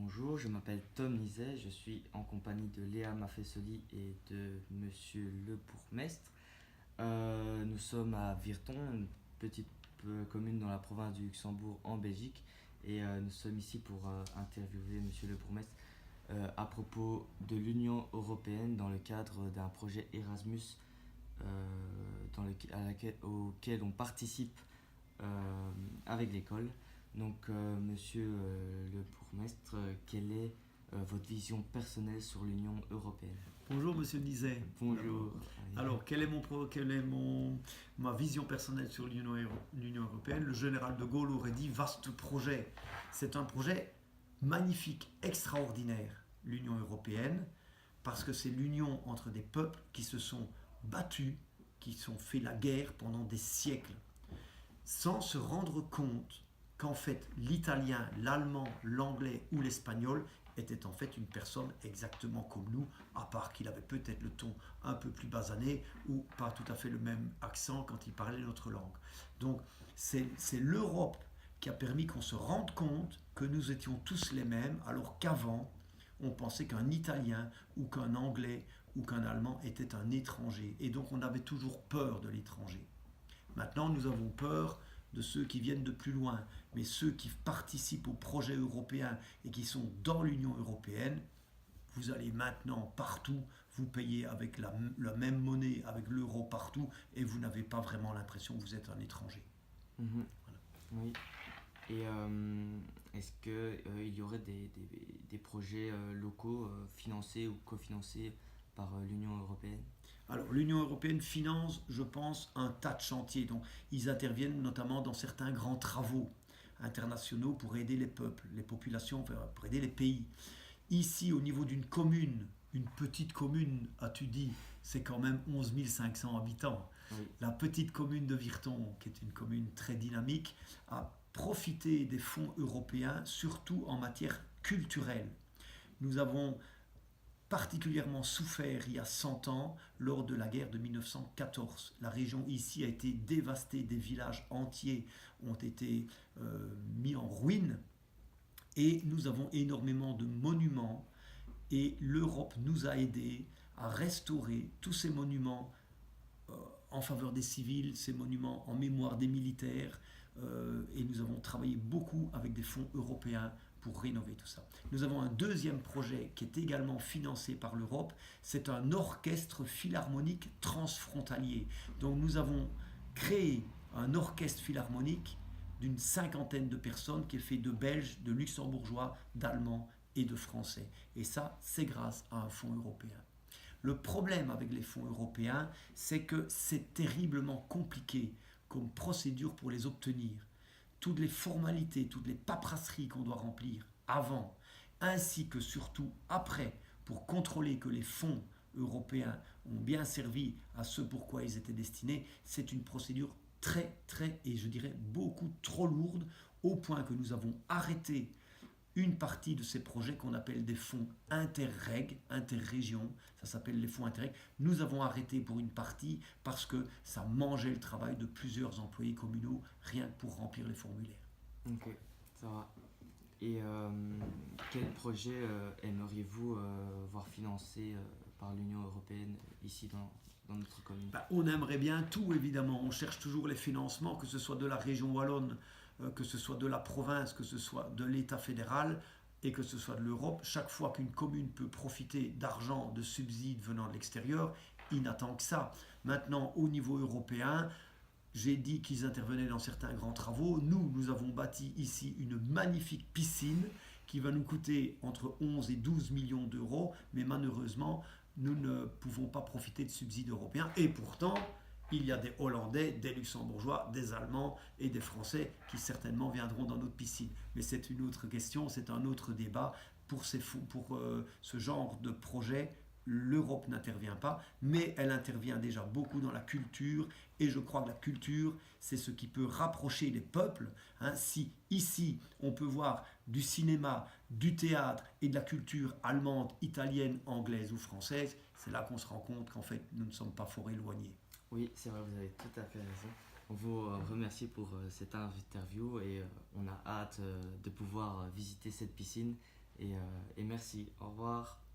Bonjour, je m'appelle Tom Nizet, je suis en compagnie de Léa Maffesoli et de Monsieur le bourgmestre. Nous sommes à Virton, une petite commune dans la province du Luxembourg en Belgique, et nous sommes ici pour interviewer Monsieur le bourgmestre à propos de l'Union européenne dans le cadre d'un projet Erasmus auquel on participe avec l'école. Donc, monsieur le bourgmestre, quelle est votre vision personnelle sur l'Union européenne? Bonjour Monsieur Nizet. Bonjour. Alors, quelle est ma vision personnelle sur l'Union européenne? Le général de Gaulle aurait dit vaste projet. C'est un projet magnifique, extraordinaire, l'Union européenne, parce que c'est l'union entre des peuples qui se sont battus, qui se sont fait la guerre pendant des siècles, sans se rendre compte qu'en fait l'italien, l'allemand, l'anglais ou l'espagnol était en fait une personne exactement comme nous, à part qu'il avait peut-être le ton un peu plus basané ou pas tout à fait le même accent quand il parlait notre langue. Donc c'est l'Europe qui a permis qu'on se rende compte que nous étions tous les mêmes, alors qu'avant on pensait qu'un Italien ou qu'un Anglais ou qu'un Allemand était un étranger. Et donc on avait toujours peur de l'étranger. Maintenant nous avons peur de ceux qui viennent de plus loin, mais ceux qui participent au projet européen et qui sont dans l'Union européenne, vous allez maintenant partout, vous payez avec la même monnaie, avec l'euro partout, et vous n'avez pas vraiment l'impression que vous êtes un étranger. Mhm. Voilà. Oui. Et est-ce qu'il y aurait des projets locaux financés ou cofinancés par l'Union européenne? Alors, l'Union européenne finance, je pense, un tas de chantiers. Donc, ils interviennent notamment dans certains grands travaux internationaux pour aider les peuples, les populations, pour aider les pays. Ici, au niveau d'une commune, une petite commune, as-tu dit, c'est quand même 11 500 habitants. Oui. La petite commune de Virton, qui est une commune très dynamique, a profité des fonds européens, surtout en matière culturelle. Nous avons particulièrement souffert il y a 100 ans lors de la guerre de 1914. La région ici a été dévastée, des villages entiers ont été mis en ruine et nous avons énormément de monuments et l'Europe nous a aidés à restaurer tous ces monuments en faveur des civils, ces monuments en mémoire des militaires et nous avons travaillé beaucoup avec des fonds européens pour rénover tout ça. Nous avons un deuxième projet qui est également financé par l'Europe, c'est un orchestre philharmonique transfrontalier. Donc nous avons créé un orchestre philharmonique d'une 50aine de personnes qui est fait de Belges, de Luxembourgeois, d'Allemands et de Français. Et ça, c'est grâce à un fonds européen. Le problème avec les fonds européens, c'est que c'est terriblement compliqué comme procédure pour les obtenir. Toutes les formalités, toutes les paperasseries qu'on doit remplir avant, ainsi que surtout après, pour contrôler que les fonds européens ont bien servi à ce pourquoi ils étaient destinés, c'est une procédure très, et je dirais beaucoup trop lourde, au point que nous avons arrêté une partie de ces projets qu'on appelle des fonds interreg, interrégions, ça s'appelle les fonds interreg. Nous avons arrêté pour une partie parce que ça mangeait le travail de plusieurs employés communaux rien que pour remplir les formulaires. Ok, ça va. Et quel projet aimeriez-vous voir financé par l'Union européenne ici dans notre commune? On aimerait bien tout, évidemment. On cherche toujours les financements, que ce soit de la région wallonne, que ce soit de la province, que ce soit de l'État fédéral et que ce soit de l'Europe. Chaque fois qu'une commune peut profiter d'argent, de subsides venant de l'extérieur, il n'attend que ça. Maintenant, au niveau européen, j'ai dit qu'ils intervenaient dans certains grands travaux. Nous avons bâti ici une magnifique piscine qui va nous coûter entre 11 et 12 millions d'euros, mais malheureusement, nous ne pouvons pas profiter de subsides européens. Et pourtant, il y a des Hollandais, des Luxembourgeois, des Allemands et des Français qui certainement viendront dans notre piscine. Mais c'est une autre question, c'est un autre débat. Pour ce genre de projet, l'Europe n'intervient pas, mais elle intervient déjà beaucoup dans la culture, et je crois que la culture, c'est ce qui peut rapprocher les peuples. Si ici, on peut voir du cinéma, du théâtre et de la culture allemande, italienne, anglaise ou française, c'est là qu'on se rend compte qu'en fait, nous ne sommes pas fort éloignés. Oui, c'est vrai, vous avez tout à fait raison. On vous remercie pour cette interview et on a hâte de pouvoir visiter cette piscine et merci. Au revoir.